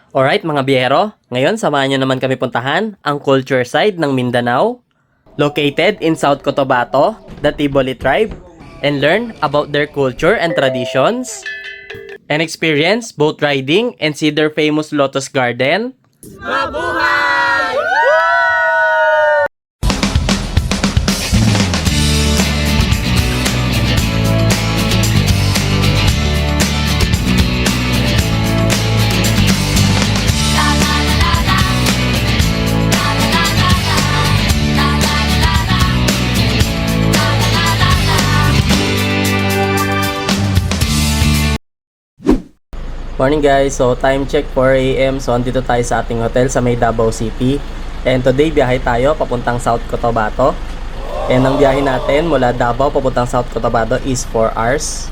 Alright mga biyero, ngayon samahan nyo naman kami puntahan ang culture side ng Mindanao, located in South Cotabato, the Tiboli tribe, and learn about their culture and traditions, and experience boat riding and see their famous lotus garden. Morning guys, so time check 4 AM. So andito tayo sa ating hotel sa may Davao City. And today biyahe tayo papuntang South Cotabato. And ang biyahe natin mula Davao papuntang South Cotabato is 4 hours.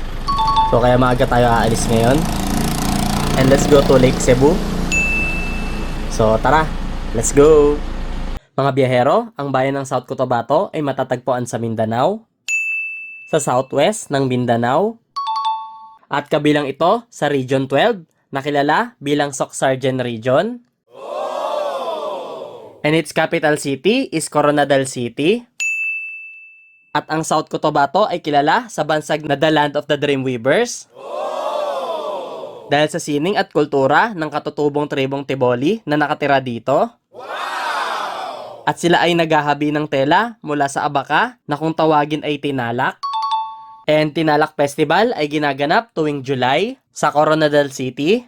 So kaya maaga tayo aalis ngayon. And let's go to Lake Cebu. So tara, let's go! Mga biyahero, ang bayan ng South Cotabato ay matatagpuan sa Mindanao, sa southwest ng Mindanao, at kabilang ito sa Region 12 na kilala bilang Soc-Sargen Region. And its capital city is Coronadal City. At ang South Cotabato ay kilala sa bansag na The Land of the Dreamweavers. Dahil sa sining at kultura ng katutubong tribong Tiboli na nakatira dito. At sila ay naghahabi ng tela mula sa abaka na kung tawagin ay tinalak. And Tinalak Festival ay ginaganap tuwing July sa Coronadal City.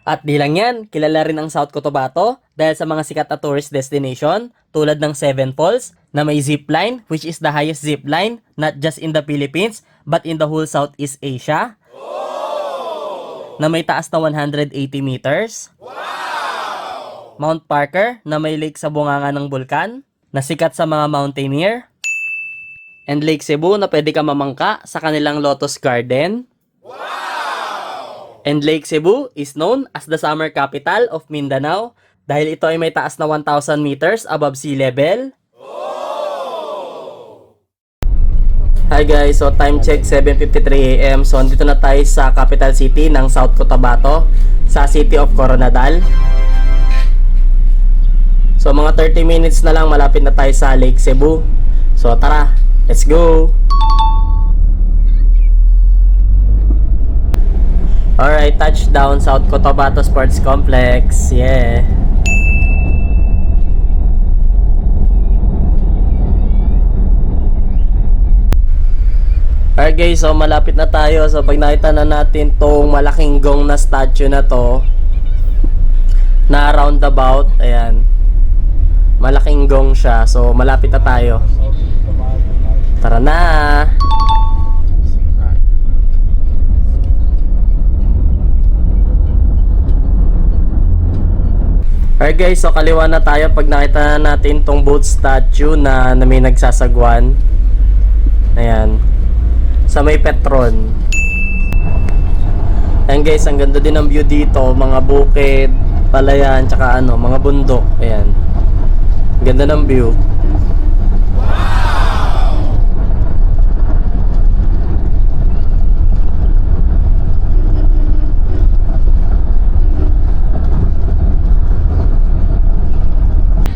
At di lang yan, kilala rin ang South Cotabato dahil sa mga sikat na tourist destination tulad ng Seven Falls na may zipline, which is the highest zipline not just in the Philippines but in the whole Southeast Asia. Na may taas na 180 meters. Mount Parker na may lake sa bunganga ng bulkan na sikat sa mga mountaineer. And Lake Cebu na pwede ka mamangka sa kanilang Lotus Garden. And Lake Cebu is known as the summer capital of Mindanao dahil ito ay may taas na 1,000 meters above sea level. Hi guys, so time check 7:53 AM. So andito na tayo sa capital city ng South Cotabato, sa city of Coronadal. So mga 30 minutes na lang malapit na tayo sa Lake Cebu. So tara, let's go! Alright, touchdown South Cotabato Sports Complex. Yeah! Alright guys, so malapit na tayo. So pag nakita na natin tong malaking gong na statue na to na roundabout, ayan, malaking gong siya. So malapit na tayo. Tara na! Alright guys, so kaliwa na tayo pag nakita na natin tong boat statue na may nagsasagwan. Ayan. Sa may Petron. Ayan guys, ang ganda din ng view dito. Mga bukid, palayan, tsaka mga bundok. Ayan. Ganda ng view.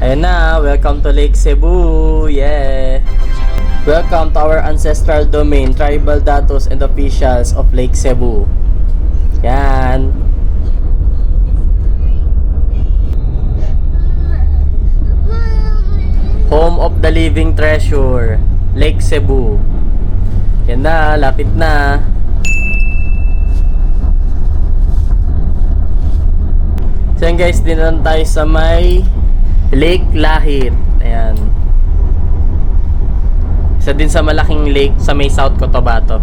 Ayan na, welcome to Lake Cebu. Yeah. Welcome to our ancestral domain, tribal datos and officials of Lake Cebu. Yan. Home of the living treasure, Lake Cebu. Yan na, lapit na. So yan guys, dinalan tayo sa may Lake Lahit. Ayan. Isa din sa malaking lake sa may South Cotabato.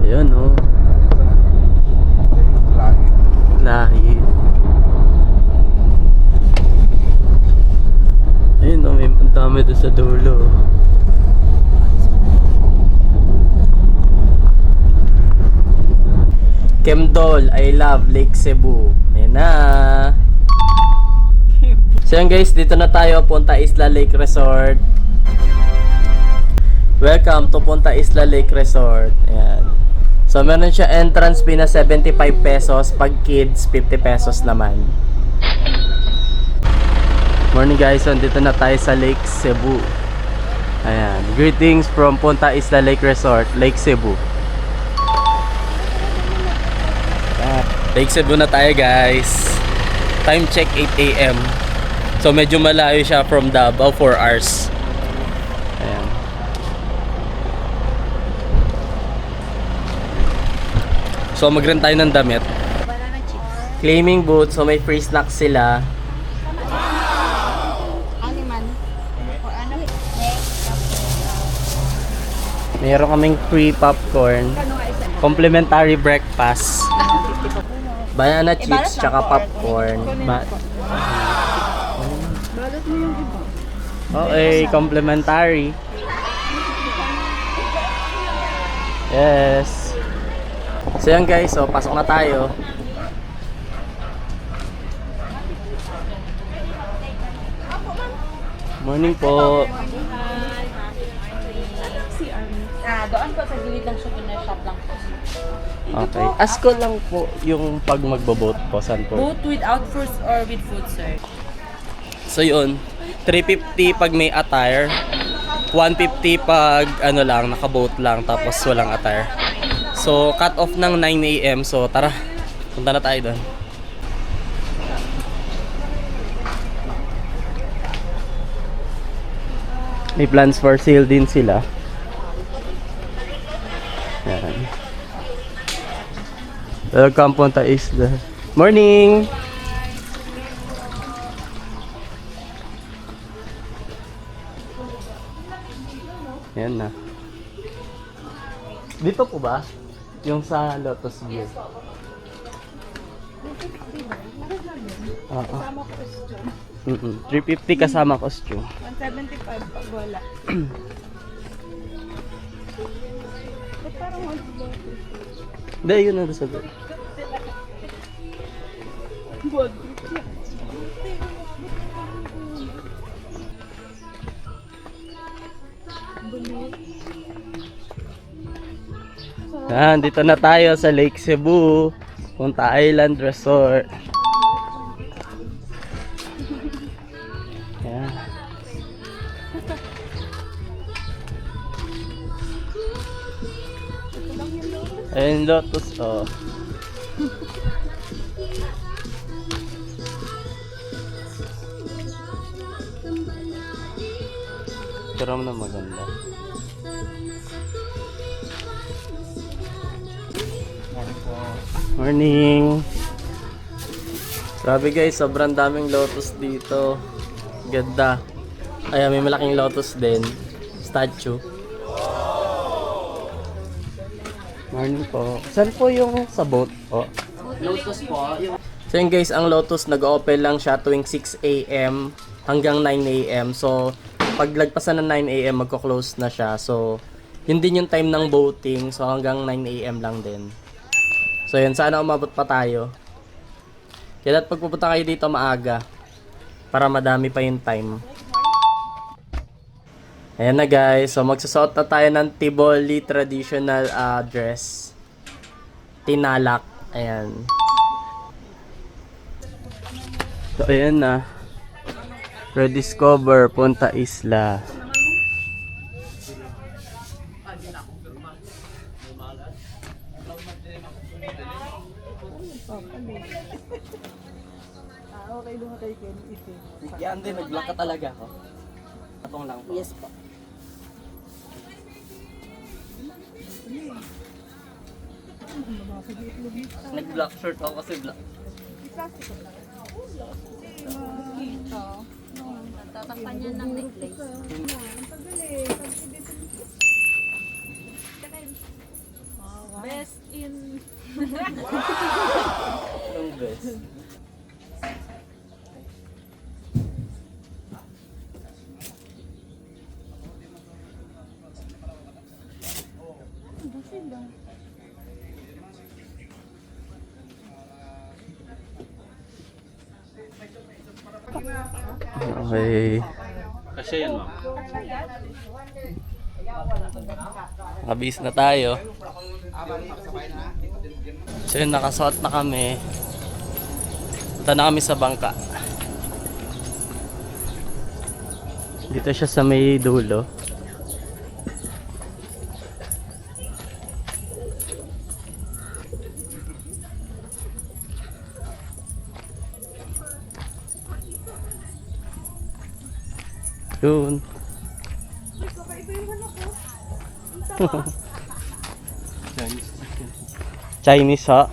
Ayan oh. Lahit. Ayun oh, ang dami doon sa dulo. Kemdol, I love Lake Cebu. Ayan na. So yan guys, dito na tayo, punta Isla Lake Resort. Welcome to Punta Isla Lake Resort. Ayan. So, meron siya entrance fee na 75 pesos. Pag kids, 50 pesos naman. Morning guys, so dito na tayo sa Lake Cebu. Ayan. Greetings from Punta Isla Lake Resort, Lake Cebu. Lake Cebu na tayo guys. Time check 8 AM. So medyo malayo siya from Davao, 4 hours. Ayan. So mag-rent tayo ng damit. Claiming booth, so may free snacks sila. Meron kaming free popcorn. Complimentary breakfast. Banana chips tsaka popcorn. Okay, complimentary. Yes. So yan guys, so pasok na tayo. Morning po. Doon po sa gilid ng souvenir shop lang po. Okay. Ask ko lang po yung pag magbo-boat po, saan po? Both without fruits or with food, sir. So yun, 350 pag may attire, 150 pag ano lang, naka-boat lang, tapos walang attire. So cut off ng 9 AM, so tara, punta na tayo doon. May plans for sale din sila. Yan. Welcome Punta Isla. Morning! Yan na. Dito po ba? Yung sa Lotus View. Oo. 350 kasama costume. 175 pag wala. Hindi, yun na sa doon. Yan, dito na tayo sa Lake Cebu, Punta Island Resort. Yan. Ayun, Lotus, oh. Pero na maganda. Morning. Grabe guys, sobrang daming lotus dito. Ganda. Ay, may malaking lotus din. Statue. Morning po. Saan po yung sa boat po? Lotus po. So yun guys, ang Lotus nag-open lang siya tuwing 6 AM hanggang 9 AM. So pag lagpasan ng 9 AM magko-close na siya. So yun din yung time ng boating. So hanggang 9 AM lang din. So yun, sana umabot pa tayo. Kaya pag pupunta kayo dito maaga para madami pa yung time. Ayan na guys, so magsusuot na tayo ng Tiboli traditional dress. Tinalak, ayan. So ayan na. Rediscover Punta Isla. Okay, lumatay ko. Yan din, nag-block ka talaga ako. Atong lang po. Yes po. Nag-block shirt ako kasi black. Tatakpan niya ng necklace. Best in... Ang best. Okay. Kasi yan, ma'am. Nakabihis na tayo. So yun, nakasuot na kami. Punta na kami sa bangka. Dito siya sa may dulo. Yun. Chinese ha?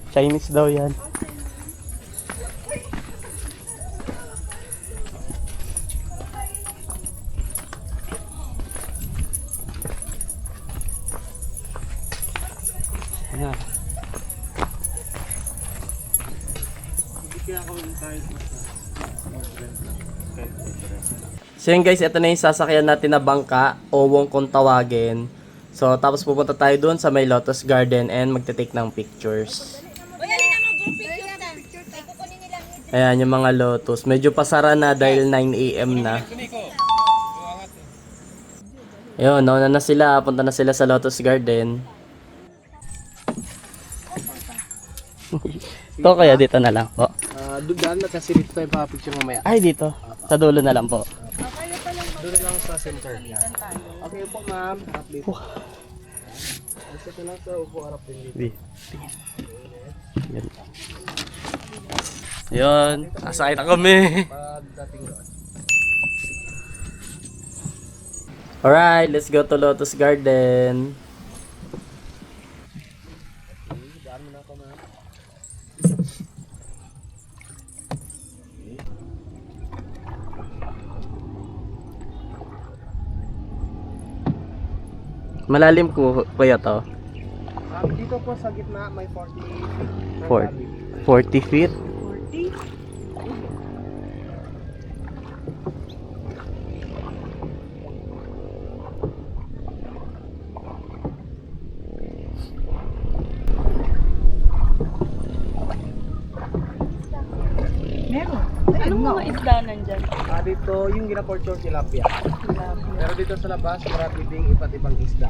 Chinese daw yan. Ayan. So yun guys, ito na yung sasakyan natin na bangka, Owong kung tawagin. So tapos pupunta tayo doon sa may Lotus Garden and magte-take ng pictures. Ayan yung mga lotus. Medyo pasara na dahil 9 AM na. Ayun, nauna na sila. Punta na sila sa Lotus Garden. Ito kaya dito na lang po. Doon na kasi dito tayo pa-picture mamaya. Ay, dito. Sa dulo na lang po. Doon na lang sa center. Okay po ma'am. Update. Ito lang sa upo harap din dito. Yan. Yun. Asakay na kami. Pagdating doon. Alright, let's go to Lotus Garden. Daan mo na ako ma'am. Malalim ko kuya to. Dito po sa gitna may 40 40 feet. Meron. Anong mga isda nandyan? Dito yung ginaporture tilapia. Pero dito sa labas marami ding iba't ibang isda.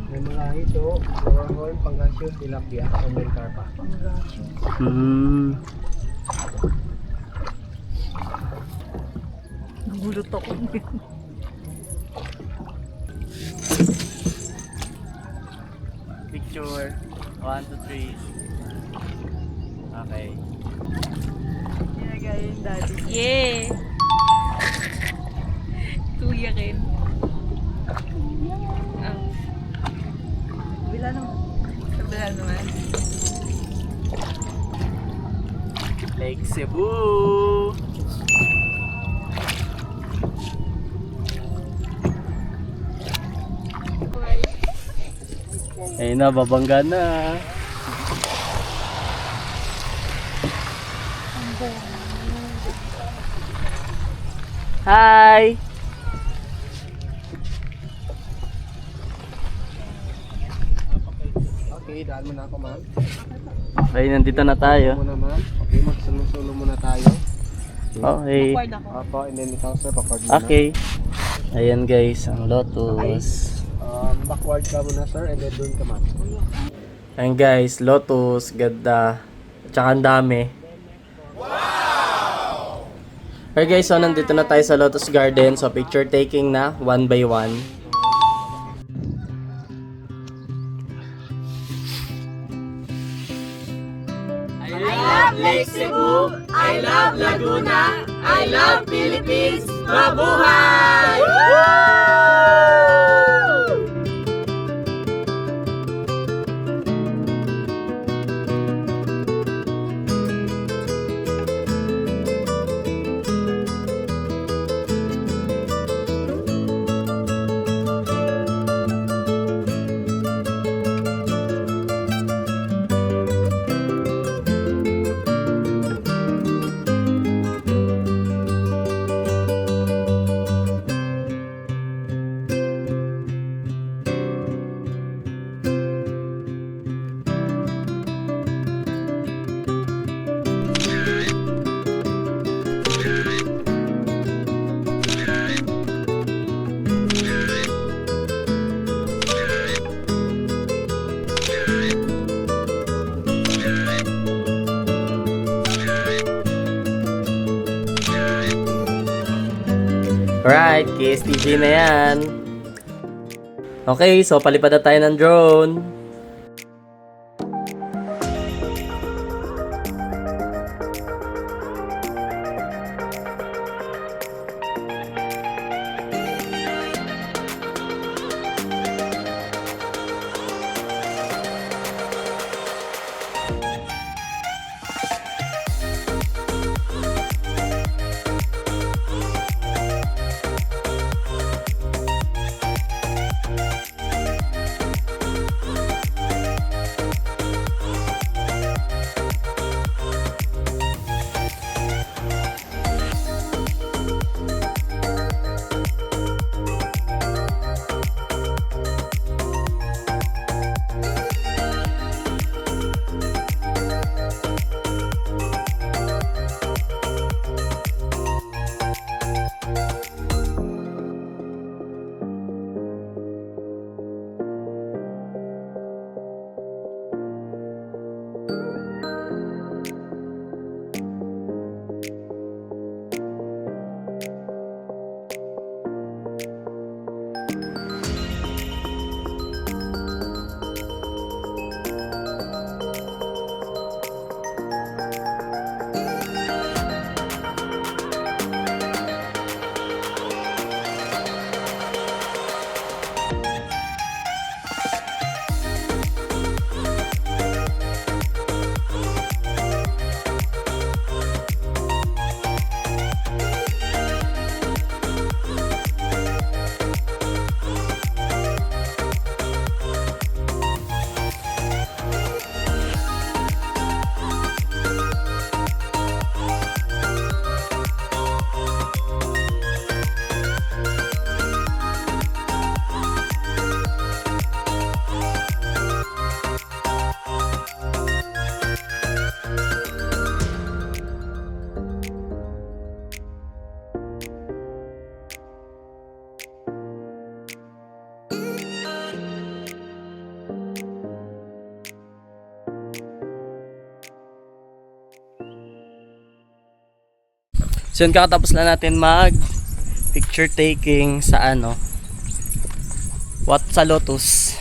May mga ito, sorghum, pangasius, tilapia, o may karpa. Gulot ako. Picture. 1, 2, 3. Okay. Ginagaya yung daddy. Yeah! Kuya rin. Bila naman. Kabila naman. Lake Cebu. Ayun na, babangga na. Hi! Okay, daan mo na ako ma'am. Okay, nandito na tayo. Muna ma'am. Okay, magsulo-sulo muna tayo. Okay. Awkward ako. Opo, and then ikaw sir, papard muna. Okay. Ayan guys, ang lotus. Backward ka muna sir, and then doon ka ma'am. Ayan guys, lotus, ganda. Tsaka ang dami. Okay guys, so nandito na tayo sa Lotus Garden. So picture taking na, 1 by 1. I love Lake Cebu! I love Laguna! I love Philippines! Mabuhay! Alright, KSTJ na yan. Okay, so palipad na tayo ng drone. So yun, kakatapos lang natin mag picture taking sa sa Lotus.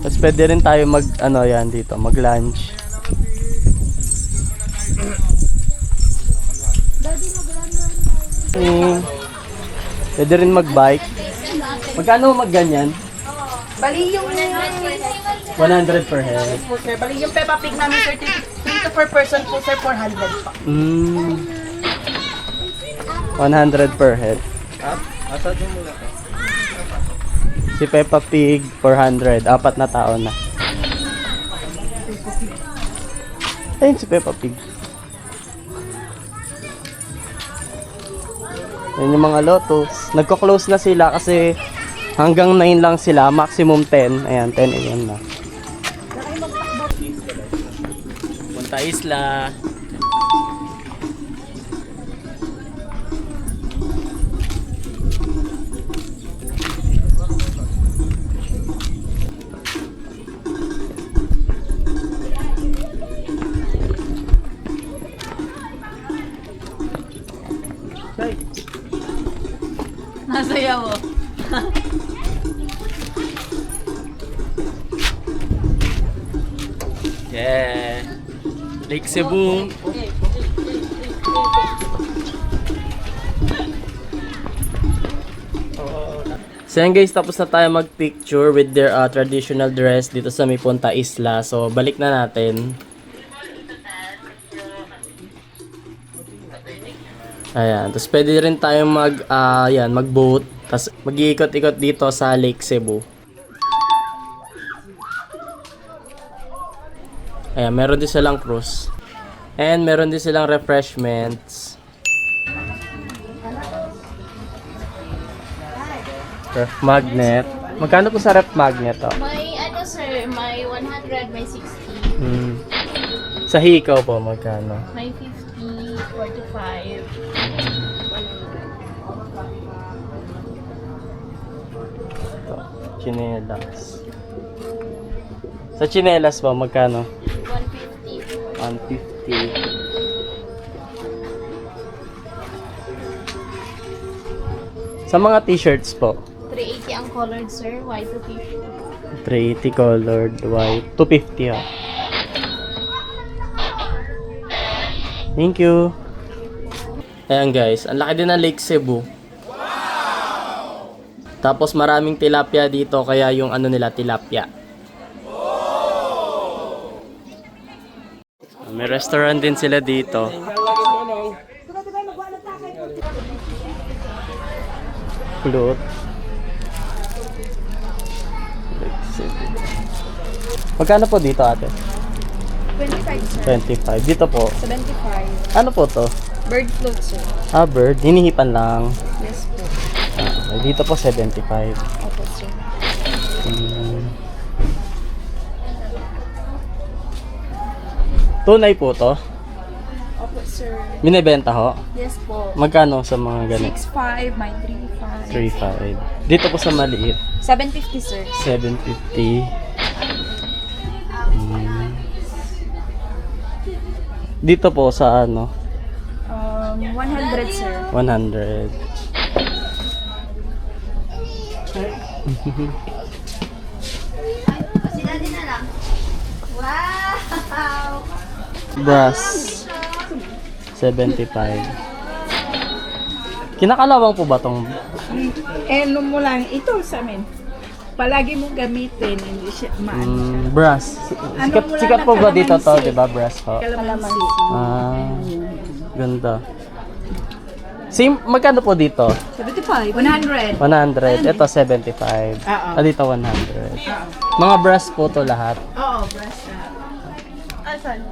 Tapos pwede rin tayo mag yan dito, mag lunch. Pwede rin mag bike. Magkano mag ganyan? Bali yung 100 per head. po sir. Bali yung Peppa Pig namin sir, 3 to 4 person po sir, 400 pa. 100 per head. Asa din muna ka? Si Peppa Pig, 400. 4 na tao na. Ayun si Peppa Pig. Yan yung mga Lotus. Nagko-close na sila kasi hanggang 9 lang sila. Maximum 10. Ayan, 10 a.m. na. Punta Isla. Nasaya mo. Yeah. Lake Cebu. So yan guys, tapos na tayo mag-picture with their traditional dress dito sa may Punta Isla. So balik na natin. Ayan, tapos pwede rin tayong mag-boat. Tapos mag-iikot-ikot dito sa Lake Cebu. Ayan, meron din silang cruise. And meron din silang refreshments. Ref magnet. Magkano po sa ref magnet? Oh? May sir, may 100, may 60, Sa hikaw po, magkano? may 50, 45. Ito, chinelas. Sa chinelas po, magkano? 150. 150. Sa mga t-shirts po, 380 ang colored, sir. White 250. 380 colored white, 250 ha. Thank you. Ayan guys, ang laki din ng Lake Cebu. Tapos maraming tilapia dito, kaya yung ano nila, tilapia. May restaurant din sila dito. Float. Lake Cebu. Magkano po dito ate? 25, sir. 25. Dito po. 75. Ano po to? Bird float, sir. Ah, bird. Hinihipan lang. Yes po. Okay, dito po 75. Opo, sir. Tunay po to. Opo, sir. Binibenta ho. Yes po. Magkano sa mga ganito? 6.5, may 3.5. 3.5. Dito po sa maliit. 750, sir. 750. Dito po sa ano? 100, sir. 100. Brass. 75. Kinakalawang po ba tong Ano mo lang, ito sa amin. Palagi mo gamitin, hindi siya maano siya. brass? Sikat, Ano, wala sikat na po ba dito to, kalamansi. di ba? Brass ho. Kalamansi. Ah, ganda. Same, magkano po dito? 75. 100. 100. Ito 75. Oo. Ah, dito 100. Mga brass po to lahat. Oo, brush na. Asan?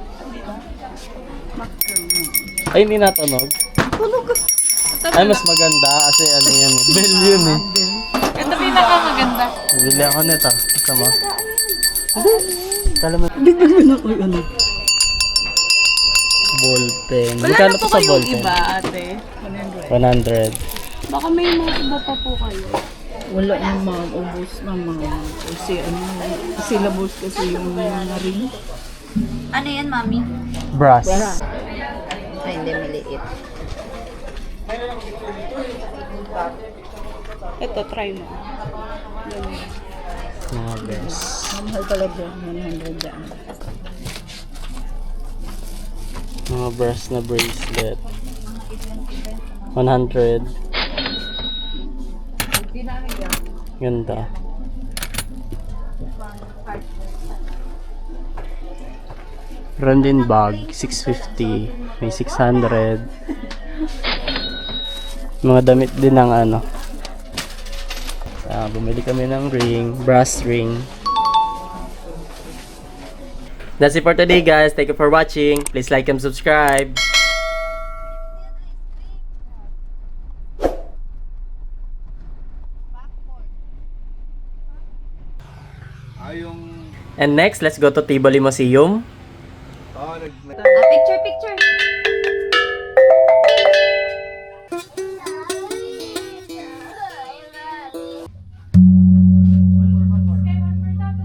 Ay, hindi natunog. Tulog. Ay, mas maganda kasi ano yun eh. Bell yun eh. Ito pinakamaganda. Bili ako nito. Gusto mo? Kala mo. Ballpen. Magkano po sa ballpen? iba, ate. 100. Baka may mga iba pa po kayo. Wala naman, ubos naman. Kasi ano, syllabus kasi yung mga ring. Ano yan, mami? Brass. Ay, hindi, maliit. Ito, try mo. Mga brass. Mahal talaga, 100 dyan. Mga brass na bracelet. 100. Ganda. Rondin bag, 650. May 600. Mga damit din ng ano. Bumili kami ng ring, brass ring. That's it for today guys. Thank you for watching. Please like and subscribe. And next, let's go to Tivoli Museum. Picture.